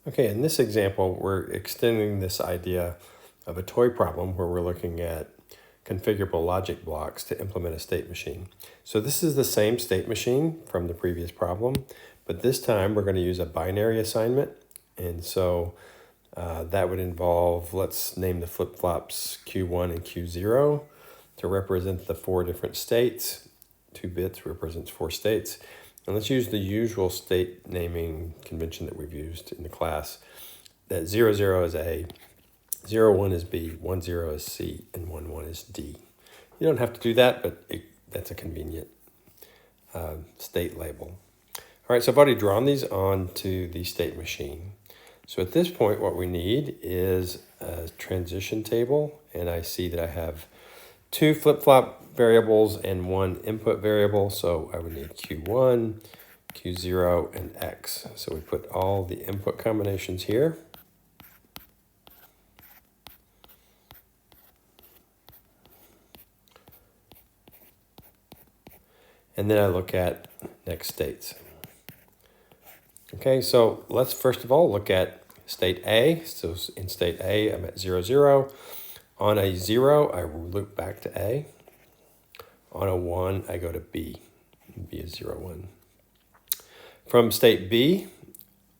Okay, in this example, we're extending this idea of a toy problem where we're looking at configurable logic blocks to implement a state machine. So this is the same state machine from the previous problem, but this time we're going to use a binary assignment. And so that would involve, let's name the flip-flops Q1 and Q0 to represent the 4 different states. 2 bits represents 4 states. And let's use the usual state naming convention that we've used in the class. That 0, 0 is A, 0, 1 is B, 1, 0 is C, and 1, 1 is D. You don't have to do that, but that's a convenient state label. All right, so I've already drawn these onto the state machine. So at this point, what we need is a transition table, and I see that I have 2 flip-flop variables and 1 input variable, so I would need Q1, Q0, and X. So we put all the input combinations here. And then I look at next states. Okay, so let's first of all look at state A. So in state A, I'm at 0, 0. On a 0, I loop back to A. On a 1, I go to B. B is 0, 1. From state B,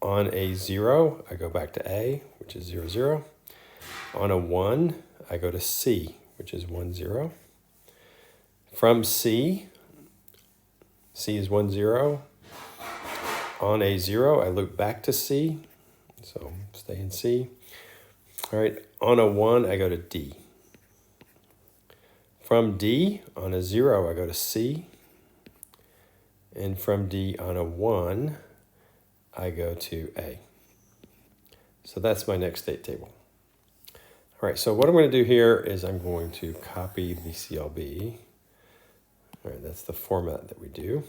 on a 0, I go back to A, which is 0, 0. On a 1, I go to C, which is 1, 0. From C, C is 1, 0. On a 0, I loop back to C, so stay in C. All right, on a 1, I go to D. From D, on a 0, I go to C. And from D, on a 1, I go to A. So that's my next state table. All right, so what I'm going to do here is I'm going to copy the CLB. All right, that's the format that we do.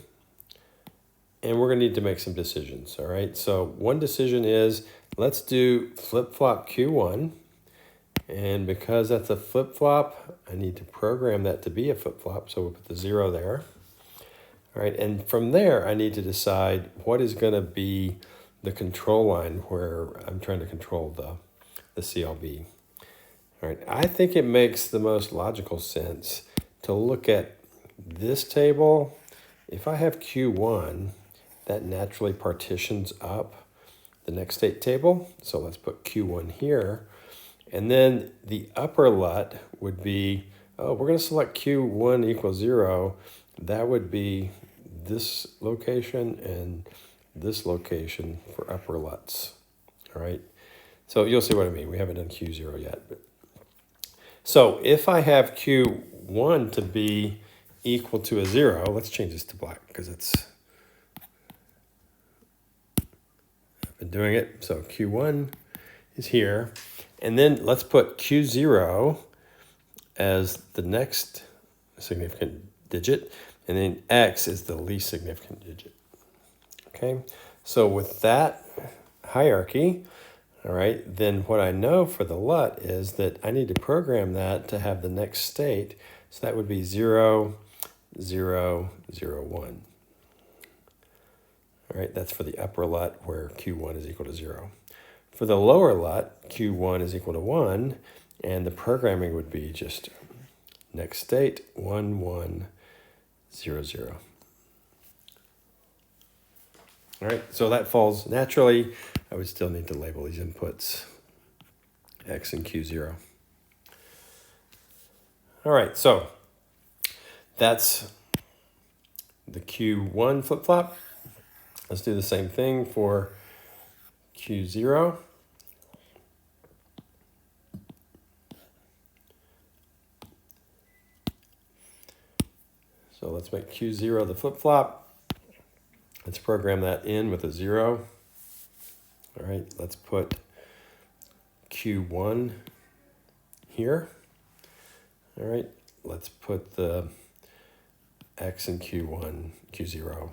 And we're going to need to make some decisions, all right? So one decision is, let's do flip-flop Q1. And because that's a flip-flop, I need to program that to be a flip-flop, so we'll put the 0 there. All right, and from there, I need to decide what is going to be the control line where I'm trying to control the CLB. All right, I think it makes the most logical sense to look at this table. If I have Q1, that naturally partitions up the next state table. So let's put Q1 here. And then the upper LUT would be, we're going to select Q1 equals 0. That would be this location and this location for upper LUTs. All right. So you'll see what I mean. We haven't done Q0 yet. So if I have Q1 to be equal to a 0, let's change this to black because I've been doing it. So Q1 is here. And then let's put Q0 as the next significant digit, and then X is the least significant digit. Okay, so with that hierarchy, all right, then what I know for the LUT is that I need to program that to have the next state. So that would be 0, 0, 0, 1. All right, that's for the upper LUT where Q1 is equal to 0. For the lower LUT, Q1 is equal to 1, and the programming would be just next state, 1, 1, 0, 0. All right, so that falls naturally. I would still need to label these inputs X and Q0. All right, so that's the Q1 flip-flop. Let's do the same thing for Q0. So let's make Q0 the flip-flop. Let's program that in with a 0. All right, let's put Q1 here. All right, let's put the X and Q1, Q0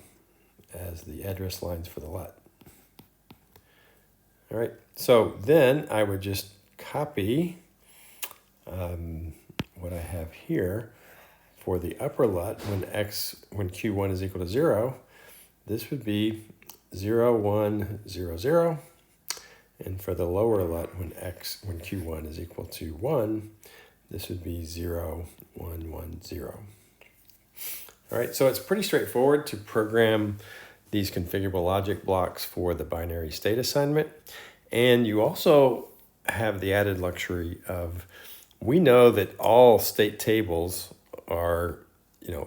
as the address lines for the LUT. All right, so then I would just copy what I have here for the upper LUT when Q1 is equal to 0. This would be 0, 1, 0, 0. And for the lower LUT, when Q1 is equal to 1, this would be 0, 1, 1, 0. All right, so it's pretty straightforward to program these configurable logic blocks for the binary state assignment. And you also have the added luxury of, we know that all state tables are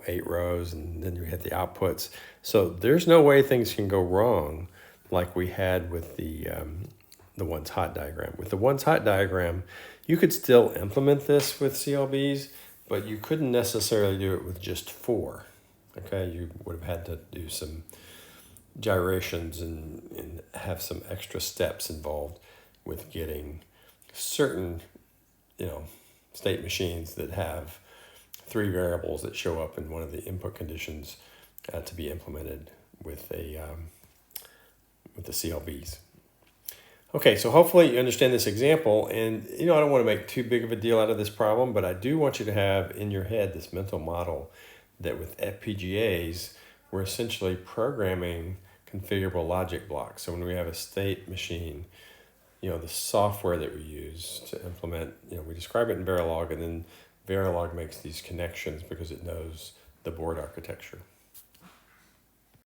8 rows, and then you hit the outputs. So there's no way things can go wrong like we had with the once hot diagram. With the once hot diagram, you could still implement this with CLBs, but you couldn't necessarily do it with just 4. Okay, you would have had to do some gyrations and have some extra steps involved with getting certain, state machines that have 3 variables that show up in one of the input conditions to be implemented with the CLBs. Okay, so hopefully you understand this example, and I don't want to make too big of a deal out of this problem, but I do want you to have in your head this mental model that with FPGAs, we're essentially programming configurable logic blocks. So when we have a state machine, the software that we use to implement, we describe it in Verilog, and then Verilog makes these connections because it knows the board architecture.